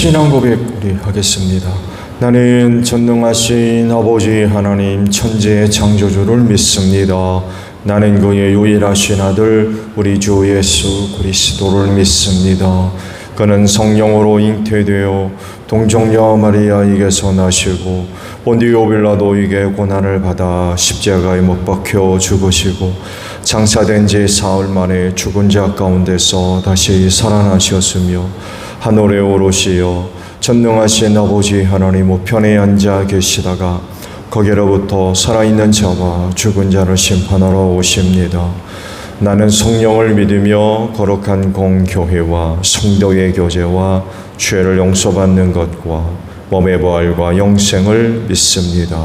신앙 고백 우리 하겠습니다. 나는 전능하신 아버지 하나님 천지의 창조주를 믿습니다. 나는 그의 유일하신 아들 우리 주 예수 그리스도를 믿습니다. 그는 성령으로 잉태되어 동정녀 마리아에게서 나시고 본디오 빌라도에게 고난을 받아 십자가에 못 박혀 죽으시고 장사된 지 사흘 만에 죽은 자 가운데서 다시 살아나셨으며 하늘에 오르시어 전능하신 아버지 하나님 우편에 앉아 계시다가 거기로부터 살아있는 자와 죽은 자를 심판하러 오십니다. 나는 성령을 믿으며 거룩한 공교회와 성도의 교제와 죄를 용서받는 것과 몸의 부활과 영생을 믿습니다.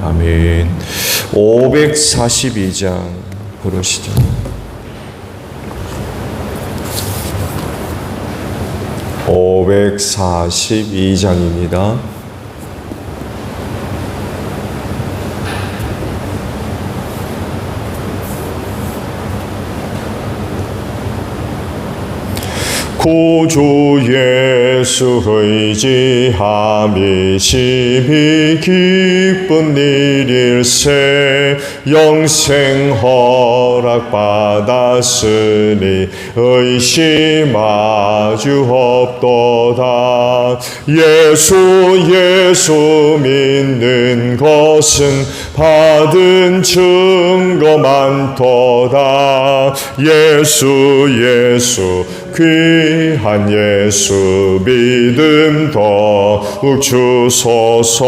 아멘. 542장 부르시죠. (542장입니다) 구주 예수 의지함이 심히 기쁜 일일세. 영생 허락받았으니 의심하주 없도다. 예수 믿는 것은 받은 증거 많도다. 예수 귀한 예수 믿음 더욱 주소서.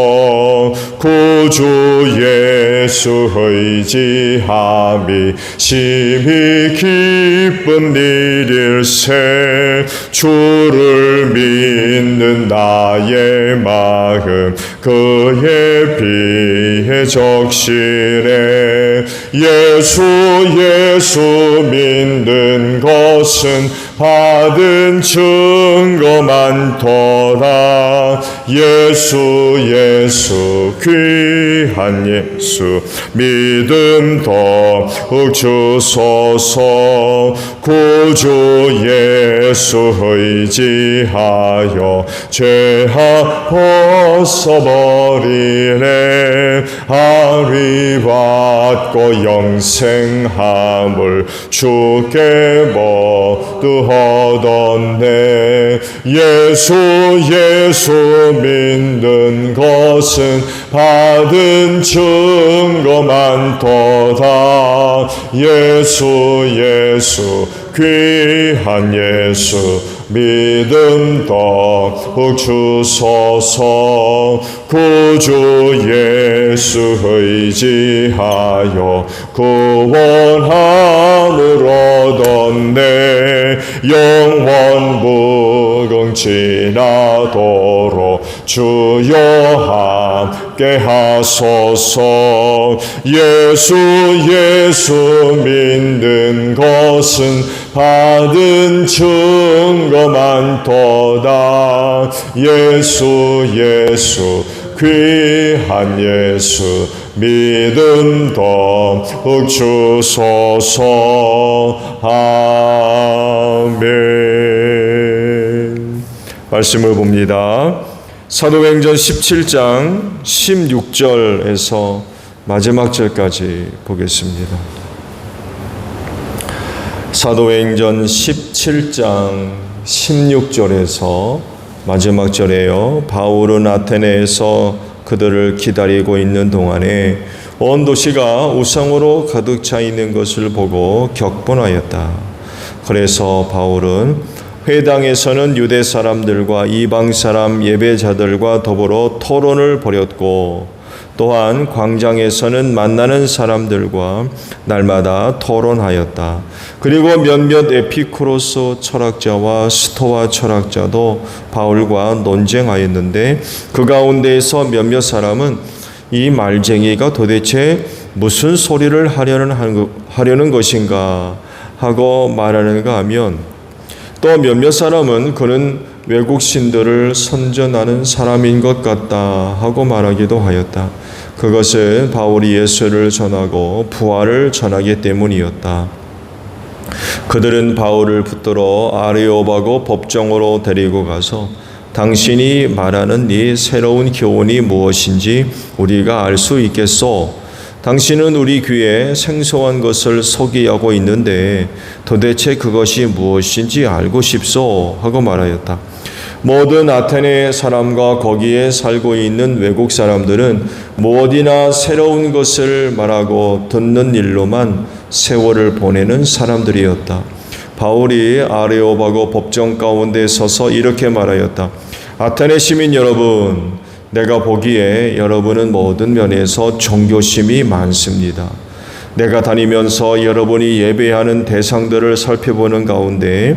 구주 예수 의지함이 심히 기쁜 일일세. 주를 믿는 나의 마음 그에 비해 적시네. 예수 믿는 것은 받은 증거 많도다. 예수 귀한 예수 믿음 더욱 주소서. 구주 예수 의지하여 죄악 벗어버리네. 아리 받고 영생함을 주께 모두 얻었네. 예수 믿는 것은 받은 증거 많도다. 예수 귀한 예수 믿음 더욱 주소서. 구주 예수 의지하여 구원함을 얻었네. 영원 무궁지나도록 주여 함께 하소서. 예수 믿는 것은 받은 증거 많도다. 예수 귀한 예수 믿음 더욱 주소서. 아멘. 말씀을 봅니다. 사도행전 17장 16절에서 마지막 절까지 보겠습니다. 사도행전 17장 16절에서 마지막 절에요. 바울은 아테네에서 그들을 기다리고 있는 동안에 온 도시가 우상으로 가득 차 있는 것을 보고 격분하였다. 그래서 바울은 회당에서는 유대 사람들과 이방 사람 예배자들과 더불어 토론을 벌였고, 또한 광장에서는 만나는 사람들과 날마다 토론하였다. 그리고 몇몇 에피쿠로스 철학자와 스토아 철학자도 바울과 논쟁하였는데, 그 가운데에서 몇몇 사람은 이 말쟁이가 도대체 무슨 소리를 하려는 것인가 하고 말하는가 하면, 또 몇몇 사람은 그는 외국 신들을 선전하는 사람인 것 같다 하고 말하기도 하였다. 그것은 바울이 예수를 전하고 부활을 전하기 때문이었다. 그들은 바울을 붙들어 아레오바고 법정으로 데리고 가서 당신이 말하는 이 새로운 교훈이 무엇인지 우리가 알 수 있겠소? 당신은 우리 귀에 생소한 것을 소개하고 있는데 도대체 그것이 무엇인지 알고 싶소? 하고 말하였다. 모든 아테네 사람과 거기에 살고 있는 외국 사람들은 무엇이나 새로운 것을 말하고 듣는 일로만 세월을 보내는 사람들이었다. 바울이 아레오바고 법정 가운데 서서 이렇게 말하였다. 아테네 시민 여러분, 내가 보기에 여러분은 모든 면에서 종교심이 많습니다. 내가 다니면서 여러분이 예배하는 대상들을 살펴보는 가운데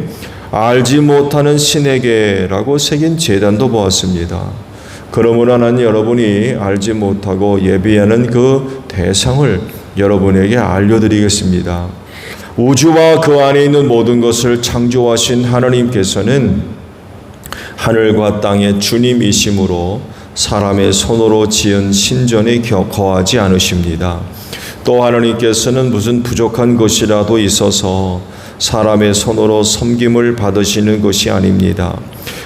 알지 못하는 신에게라고 새긴 제단도 보았습니다. 그러므로 나는 여러분이 알지 못하고 예배하는 그 대상을 여러분에게 알려드리겠습니다. 우주와 그 안에 있는 모든 것을 창조하신 하나님께서는 하늘과 땅의 주님이심으로 사람의 손으로 지은 신전에 거하지 않으십니다. 또 하나님께서는 무슨 부족한 것이라도 있어서 사람의 손으로 섬김을 받으시는 것이 아닙니다.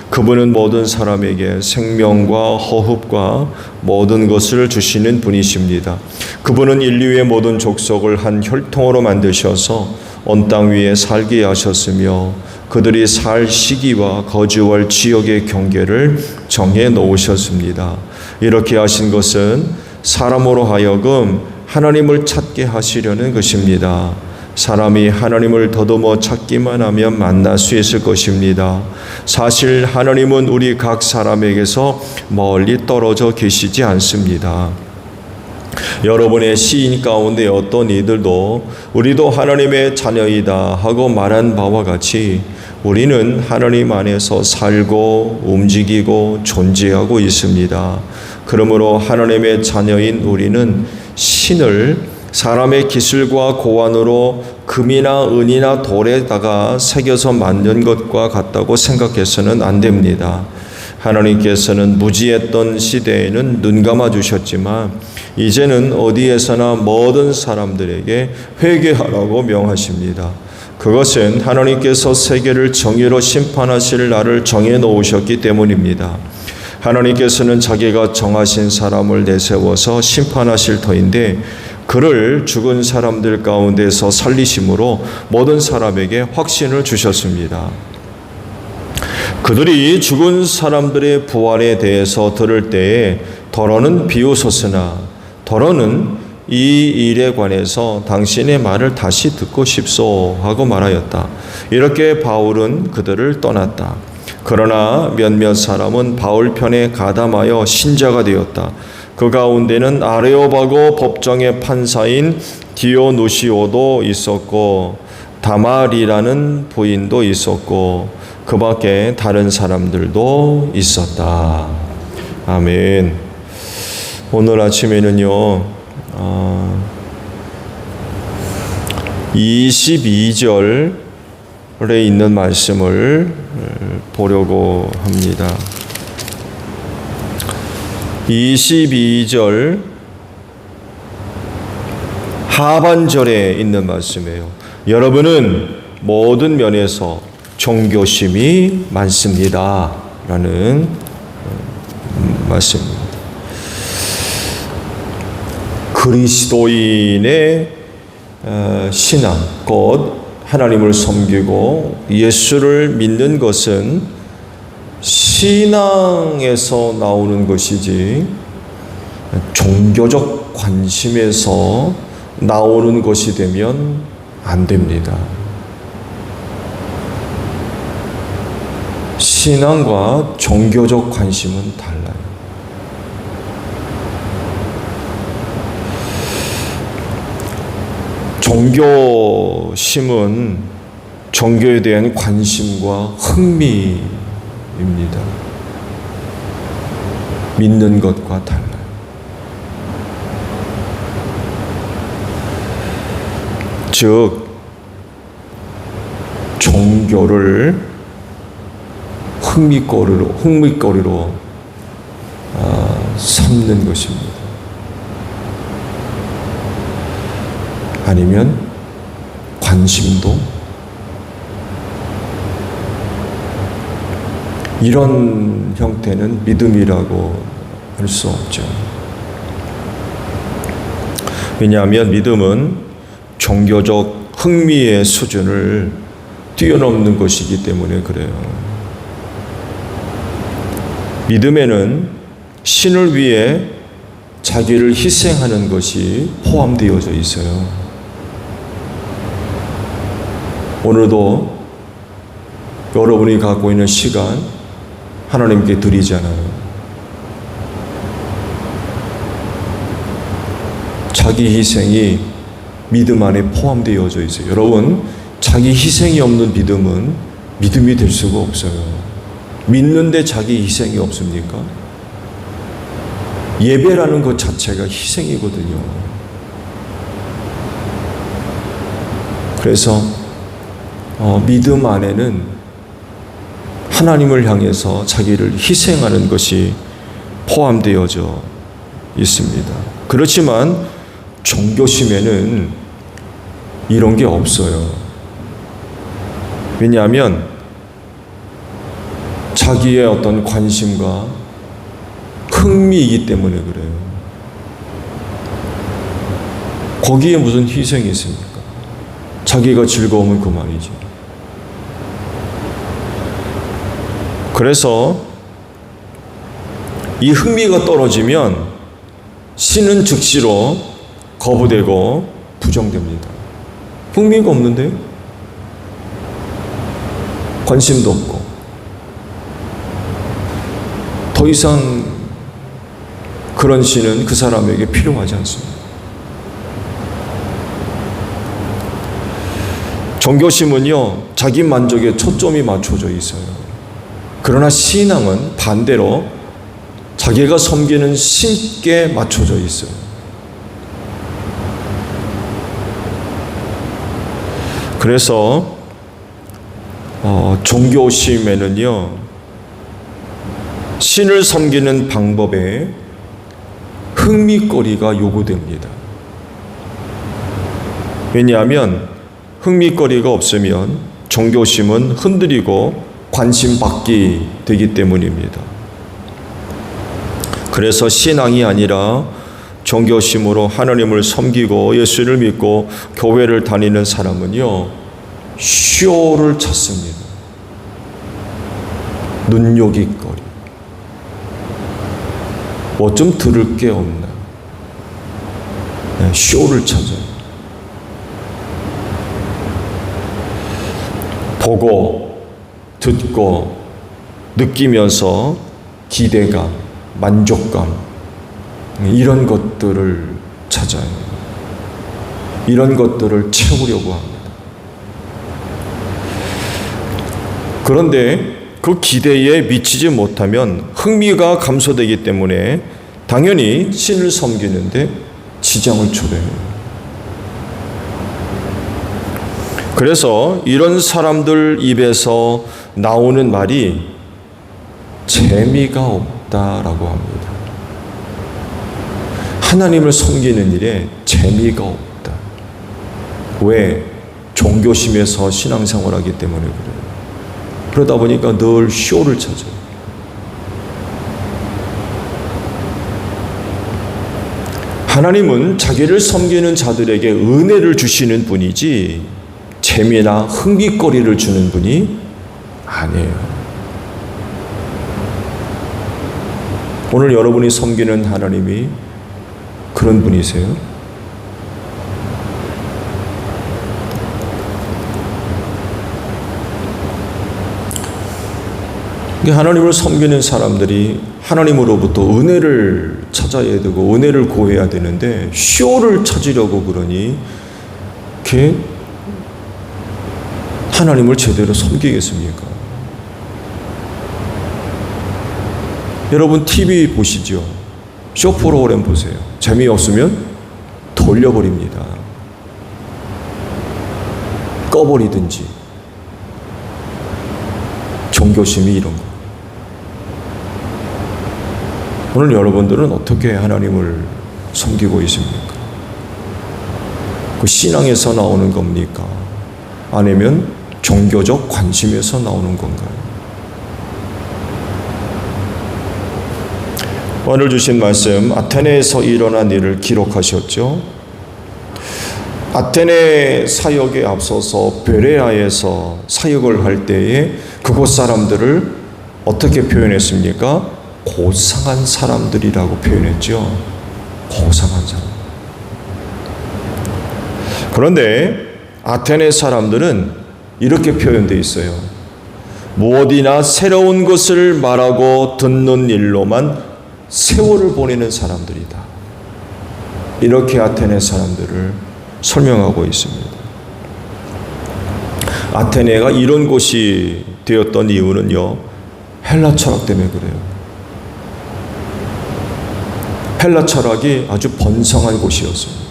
그분은 모든 사람에게 생명과 호흡과 모든 것을 주시는 분이십니다. 그분은 인류의 모든 족속을 한 혈통으로 만드셔서 온 땅 위에 살게 하셨으며 그들이 살 시기와 거주할 지역의 경계를 정해 놓으셨습니다. 이렇게 하신 것은 사람으로 하여금 하나님을 찾게 하시려는 것입니다. 사람이 하나님을 더듬어 찾기만 하면 만날 수 있을 것입니다. 사실 하나님은 우리 각 사람에게서 멀리 떨어져 계시지 않습니다. 여러분의 시인 가운데 어떤 이들도 우리도 하나님의 자녀이다 하고 말한 바와 같이 우리는 하나님 안에서 살고 움직이고 존재하고 있습니다. 그러므로 하나님의 자녀인 우리는 신을 사람의 기술과 고안으로 금이나 은이나 돌에다가 새겨서 만든 것과 같다고 생각해서는 안 됩니다. 하나님께서는 무지했던 시대에는 눈 감아 주셨지만 이제는 어디에서나 모든 사람들에게 회개하라고 명하십니다. 그것은 하나님께서 세계를 정의로 심판하실 날을 정해 놓으셨기 때문입니다. 하나님께서는 자기가 정하신 사람을 내세워서 심판하실 터인데 그를 죽은 사람들 가운데서 살리심으로 모든 사람에게 확신을 주셨습니다. 그들이 죽은 사람들의 부활에 대해서 들을 때에 더러는 비웃었으나 더러는 이 일에 관해서 당신의 말을 다시 듣고 싶소 하고 말하였다. 이렇게 바울은 그들을 떠났다. 그러나 몇몇 사람은 바울 편에 가담하여 신자가 되었다. 그 가운데는 아레오바고 법정의 판사인 디오누시오도 있었고 다말이라는 부인도 있었고 그 밖에 다른 사람들도 있었다. 아멘. 오늘 아침에는요 22절에 있는 말씀을 보려고 합니다. 22절 하반절에 있는 말씀이에요. 여러분은 모든 면에서 종교심이 많습니다. 라는 말씀입니다. 그리스도인의 신앙, 곧 하나님을 섬기고 예수를 믿는 것은 신앙에서 나오는 것이지 종교적 관심에서 나오는 것이 되면 안 됩니다. 신앙과 종교적 관심은 달라요. 종교심은 종교에 대한 관심과 흥미입니다. 믿는 것과 달라요. 즉, 종교를 흥미거리로 삼는 것입니다. 아니면 관심도 이런 형태는 믿음이라고 할 수 없죠. 왜냐하면 믿음은 종교적 흥미의 수준을 뛰어넘는 것이기 때문에 그래요. 믿음에는 신을 위해 자기를 희생하는 것이 포함되어져 있어요. 오늘도 여러분이 갖고 있는 시간 하나님께 드리잖아요. 자기 희생이 믿음 안에 포함되어져 있어요. 여러분, 자기 희생이 없는 믿음은 믿음이 될 수가 없어요. 믿는데 자기 희생이 없습니까? 예배라는 것 자체가 희생이거든요. 그래서 믿음 안에는 하나님을 향해서 자기를 희생하는 것이 포함되어져 있습니다. 그렇지만 종교심에는 이런 게 없어요. 왜냐하면 자기의 어떤 관심과 흥미이기 때문에 그래요. 거기에 무슨 희생이 있습니까? 자기가 즐거우면 그만이지. 그래서 이 흥미가 떨어지면 신은 즉시로 거부되고 부정됩니다. 흥미가 없는데요? 관심도 없고 더 이상 그런 신은 그 사람에게 필요하지 않습니다. 종교심은요, 자기 만족에 초점이 맞춰져 있어요. 그러나 신앙은 반대로 자기가 섬기는 신께 맞춰져 있어요. 그래서 종교심에는요, 신을 섬기는 방법에 흥미거리가 요구됩니다. 왜냐하면 흥미거리가 없으면 종교심은 흔들리고 관심받기 되기 때문입니다. 그래서 신앙이 아니라 종교심으로 하나님을 섬기고 예수를 믿고 교회를 다니는 사람은요, 쇼를 찾습니다. 눈요깃거리. 뭐 좀 들을 게 없나? 쇼를 찾아요. 보고, 듣고, 느끼면서 기대감, 만족감, 이런 것들을 찾아요. 이런 것들을 채우려고 합니다. 그런데 그 기대에 미치지 못하면 흥미가 감소되기 때문에 당연히 신을 섬기는데 지장을 초래해요. 그래서 이런 사람들 입에서 나오는 말이 재미가 없다라고 합니다. 하나님을 섬기는 일에 재미가 없다. 왜? 종교심에서 신앙생활하기 때문에 그래요. 그러다 보니까 늘 쇼를 찾아요. 하나님은 자기를 섬기는 자들에게 은혜를 주시는 분이지 재미나 흥미거리를 주는 분이 아니에요. 오늘 여러분이 섬기는 하나님이 그런 분이세요? 하나님을 섬기는 사람들이 하나님으로부터 은혜를 찾아야 되고 은혜를 구해야 되는데 쇼를 찾으려고 그러니 이렇게 하나님을 제대로 섬기겠습니까? 여러분 TV 보시죠. 쇼 프로그램 보세요. 재미없으면 돌려버립니다. 꺼버리든지. 종교심이 이런 거. 오늘 여러분들은 어떻게 하나님을 섬기고 있습니까? 그 신앙에서 나오는 겁니까? 아니면 종교적 관심에서 나오는 건가요? 오늘 주신 말씀 아테네에서 일어난 일을 기록하셨죠. 아테네 사역에 앞서서 베레아에서 사역을 할 때에 그곳 사람들을 어떻게 표현했습니까? 고상한 사람들이라고 표현했죠. 고상한 사람. 그런데 아테네 사람들은 이렇게 표현되어 있어요. 무엇이나 새로운 것을 말하고 듣는 일로만 세월을 보내는 사람들이다. 이렇게 아테네 사람들을 설명하고 있습니다. 아테네가 이런 곳이 되었던 이유는요, 헬라 철학 때문에 그래요. 헬라 철학이 아주 번성한 곳이었습니다.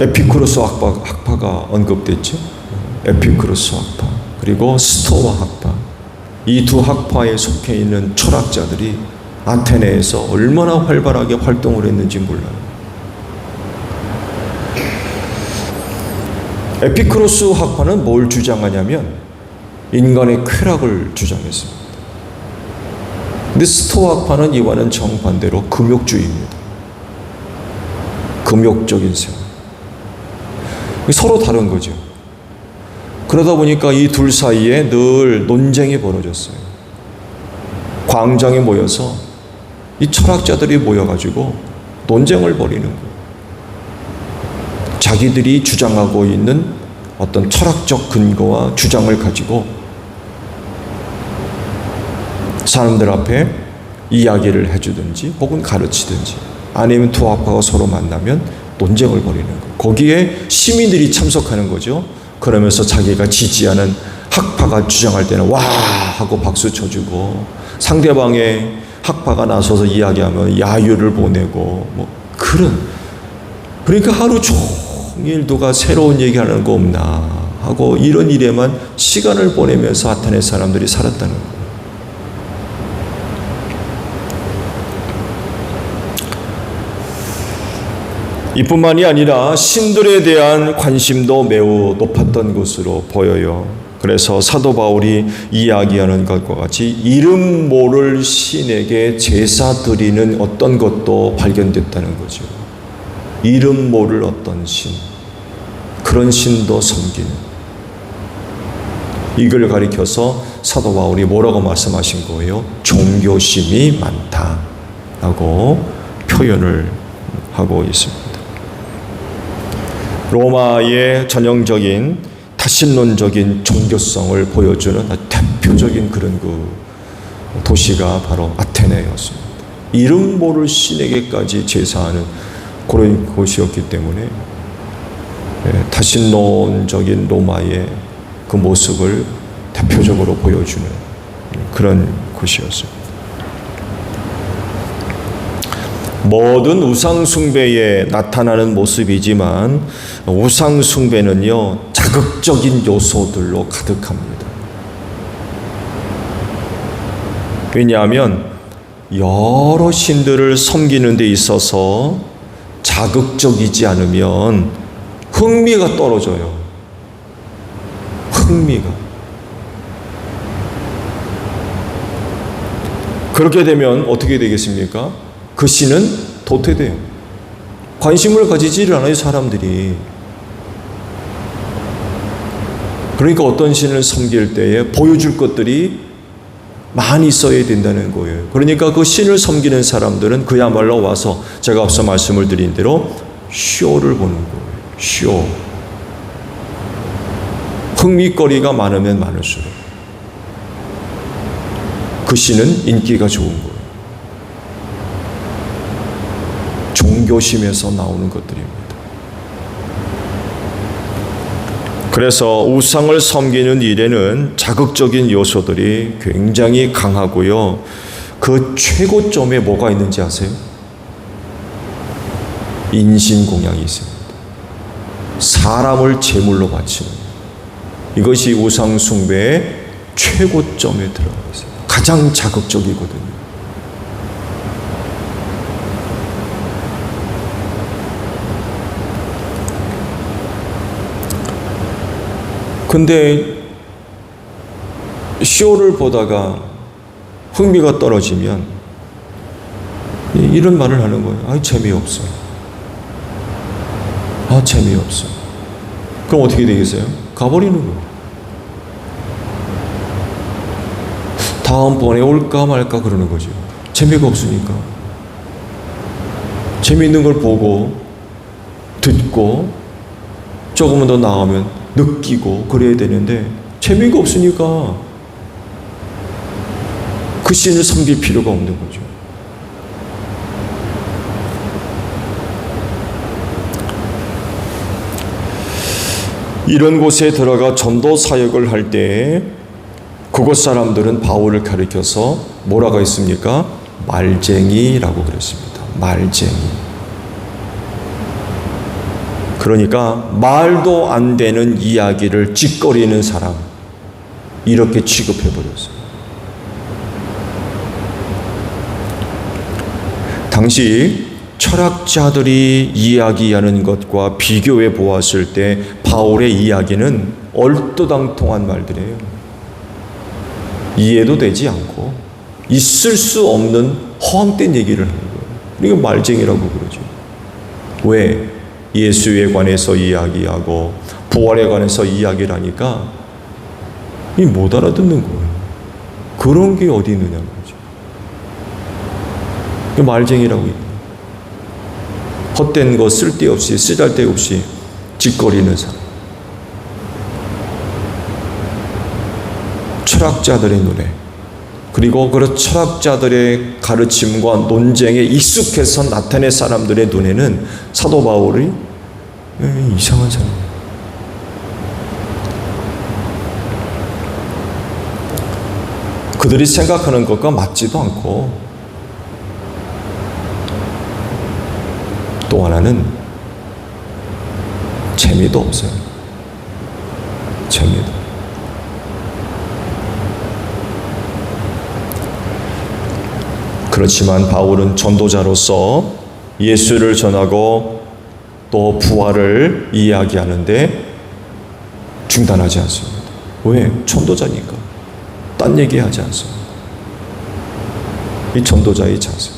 에피쿠로스 학파가 언급됐죠. 에피쿠로스 학파, 그리고 스토아 학파. 이 두 학파에 속해 있는 철학자들이 아테네에서 얼마나 활발하게 활동을 했는지 몰라요. 에피쿠로스 학파는 뭘 주장하냐면 인간의 쾌락을 주장했습니다. 근데 스토아 학파는 이와는 정반대로 금욕주의입니다. 금욕적인 생활. 서로 다른 거죠. 그러다 보니까 이 둘 사이에 늘 논쟁이 벌어졌어요. 광장에 모여서 이 철학자들이 모여가지고 논쟁을 벌이는 거예요. 자기들이 주장하고 있는 어떤 철학적 근거와 주장을 가지고 사람들 앞에 이야기를 해주든지 혹은 가르치든지, 아니면 두 학파가 서로 만나면 논쟁을 벌이는 거예요. 거기에 시민들이 참석하는 거죠. 그러면서 자기가 지지하는 학파가 주장할 때는 와 하고 박수 쳐주고, 상대방의 학파가 나서서 이야기하면 야유를 보내고, 뭐 그런, 그러니까 하루 종일 누가 새로운 얘기하는 거 없나 하고 이런 일에만 시간을 보내면서 아테네 사람들이 살았다는 거예요. 이뿐만이 아니라 신들에 대한 관심도 매우 높았던 것으로 보여요. 그래서 사도 바울이 이야기하는 것과 같이 이름 모를 신에게 제사 드리는 어떤 것도 발견됐다는 거죠. 이름 모를 어떤 신, 그런 신도 섬기는, 이걸 가리켜서 사도 바울이 뭐라고 말씀하신 거예요? 종교심이 많다라고 표현을 하고 있습니다. 로마의 전형적인 타신론적인 종교성을 보여주는 대표적인 그런 그 도시가 바로 아테네였습니다. 이름 모를 신에게까지 제사하는 그런 곳이었기 때문에 타신론적인 로마의 그 모습을 대표적으로 보여주는 그런 곳이었습니다. 모든 우상숭배에 나타나는 모습이지만 우상숭배는요, 자극적인 요소들로 가득합니다. 왜냐하면 여러 신들을 섬기는 데 있어서 자극적이지 않으면 흥미가 떨어져요. 흥미가. 그렇게 되면 어떻게 되겠습니까? 그 신은 도태돼요. 관심을 가지지를 않아요, 사람들이. 그러니까 어떤 신을 섬길 때에 보여줄 것들이 많이 있어야 된다는 거예요. 그러니까 그 신을 섬기는 사람들은 그야말로 와서 제가 앞서 말씀을 드린 대로 쇼를 보는 거예요. 쇼. 흥미거리가 많으면 많을수록 그 신은 인기가 좋은 거예요. 종교심에서 나오는 것들입니다. 그래서 우상을 섬기는 일에는 자극적인 요소들이 굉장히 강하고요. 그 최고점에 뭐가 있는지 아세요? 인신공양이 있습니다. 사람을 제물로 바치는, 이것이 우상 숭배의 최고점에 들어가 있습니다. 가장 자극적이거든요. 근데 쇼를 보다가 흥미가 떨어지면 이런 말을 하는 거예요. 아, 재미없어. 아, 재미없어. 그럼 어떻게 되겠어요? 가버리는 거예요. 다음번에 올까 말까 그러는 거죠. 재미가 없으니까. 재미있는 걸 보고 듣고 조금은 더 나아가면 느끼고 그래야 되는데 재미가 없으니까 그 신을 섬길 필요가 없는 거죠. 이런 곳에 들어가 전도 사역을 할 때 그곳 사람들은 바울을 가리켜서 뭐라고 했습니까? 말쟁이라고 그랬습니다. 말쟁이. 그러니까 말도 안 되는 이야기를 찌꺼리는 사람, 이렇게 취급해버렸어요. 당시 철학자들이 이야기하는 것과 비교해 보았을 때 바울의 이야기는 얼토당통한 말들이에요. 이해도 되지 않고 있을 수 없는 허황된 얘기를 하는 거예요. 이거 말쟁이라고 그러죠. 왜? 예수에 관해서 이야기하고 부활에 관해서 이야기를 하니까 못 알아듣는 거예요. 그런 게 어디 있느냐는 거죠. 말쟁이라고 있는 거예요. 헛된 거 쓸데없이 쓰잘데없이 짓거리는 사람. 철학자들의 눈에, 그리고 그런 철학자들의 가르침과 논쟁에 익숙해서 나타낸 사람들의 눈에는 사도 바울이 이상한 사람이에요. 그들이 생각하는 것과 맞지도 않고, 또 하나는 재미도 없어요. 재미도. 그렇지만 바울은 전도자로서 예수를 전하고 또 부활을 이야기하는데 중단하지 않습니다. 왜? 전도자니까. 딴 얘기하지 않습니다. 이 전도자의 자세.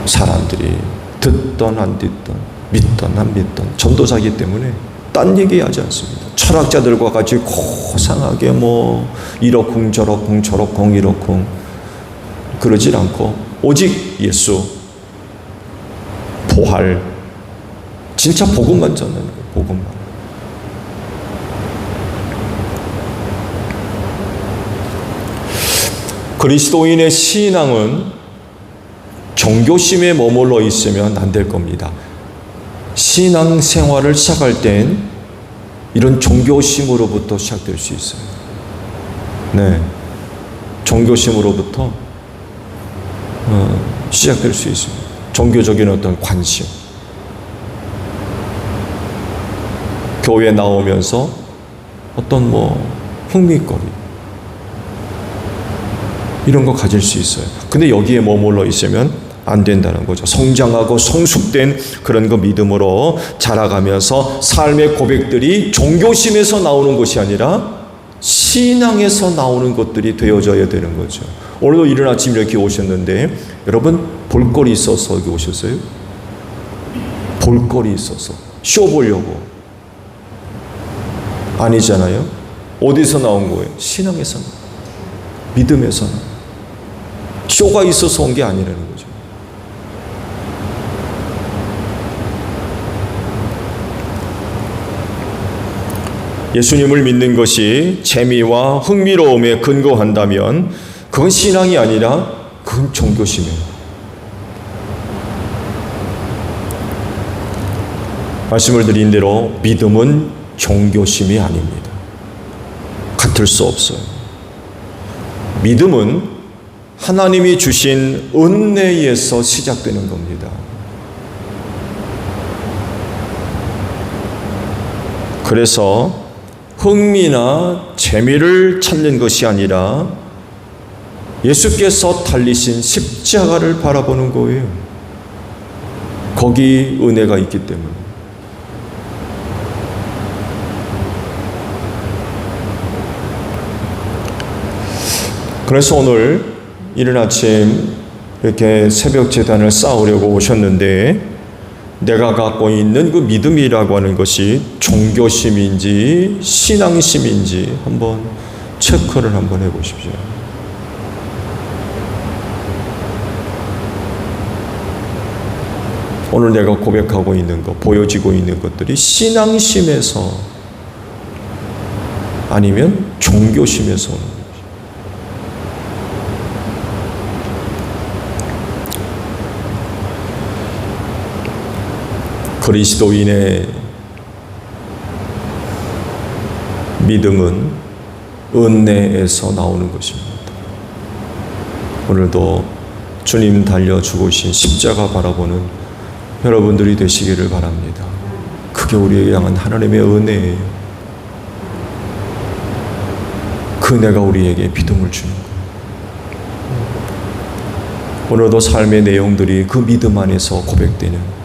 사람들이 듣던 안 듣던, 믿던 안 믿던 전도자이기 때문에 딴 얘기하지 않습니다. 철학자들과 같이 고상하게 이러쿵 저러쿵 저러쿵 이러쿵 그러질 않고 오직 예수, 부활, 진짜 복음만 전하는 거예요. 복음만. 그리스도인의 신앙은 종교심에 머물러 있으면 안 될 겁니다. 신앙 생활을 시작할 땐 이런 종교심으로부터 시작될 수 있어요. 네, 종교심으로부터 시작될 수 있습니다. 종교적인 어떤 관심. 교회에 나오면서 어떤 흥미거리 이런 거 가질 수 있어요. 근데 여기에 머물러 있으면 안 된다는 거죠. 성장하고 성숙된 그런 거 믿음으로 자라가면서 삶의 고백들이 종교심에서 나오는 것이 아니라 신앙에서 나오는 것들이 되어져야 되는 거죠. 오늘도 이른 아침 이렇게 오셨는데 여러분 볼거리 있어서 여기 오셨어요? 볼거리 있어서 쇼 보려고 아니잖아요. 어디서 나온 거예요? 신앙에서, 믿음에서. 쇼가 있어서 온 게 아니라는 거죠. 예수님을 믿는 것이 재미와 흥미로움에 근거한다면 그건 신앙이 아니라 그건 종교심이에요. 말씀을 드린 대로 믿음은 종교심이 아닙니다. 같을 수 없어요. 믿음은 하나님이 주신 은혜에서 시작되는 겁니다. 그래서 흥미나 재미를 찾는 것이 아니라 예수께서 달리신 십자가를 바라보는 거예요. 거기 은혜가 있기 때문에. 그래서 오늘 이른 아침 이렇게 새벽 제단을 쌓으려고 오셨는데, 내가 갖고 있는 그 믿음이라고 하는 것이 종교심인지 신앙심인지 한번 체크를 한번 해보십시오. 오늘 내가 고백하고 있는 것, 보여지고 있는 것들이 신앙심에서 아니면 종교심에서 오는 거죠. 그리스도인의 믿음은 은혜에서 나오는 것입니다. 오늘도 주님 달려 죽으신 십자가 바라보는 여러분들이 되시기를 바랍니다. 그게 우리에게 향한 하나님의 은혜예요. 그 은혜가 우리에게 믿음을 주는 거예요. 오늘도 삶의 내용들이 그 믿음 안에서 고백되는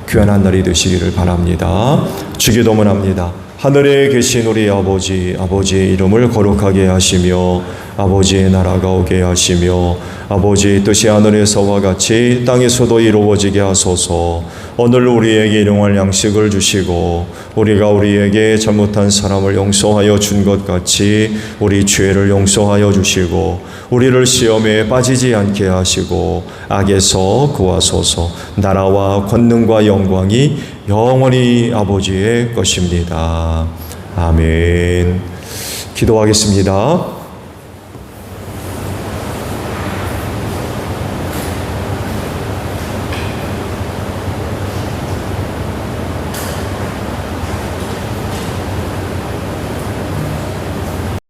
귀한 한 날이 되시기를 바랍니다. 주기도문 합니다. 하늘에 계신 우리 아버지, 아버지의 이름을 거룩하게 하시며 아버지의 나라가 오게 하시며 아버지의 뜻이 하늘에서와 같이 땅에서도 이루어지게 하소서. 오늘 우리에게 일용할 양식을 주시고 우리가 우리에게 잘못한 사람을 용서하여 준 것 같이 우리 죄를 용서하여 주시고 우리를 시험에 빠지지 않게 하시고 악에서 구하소서. 나라와 권능과 영광이 영원히 아버지의 것입니다. 아멘. 기도하겠습니다.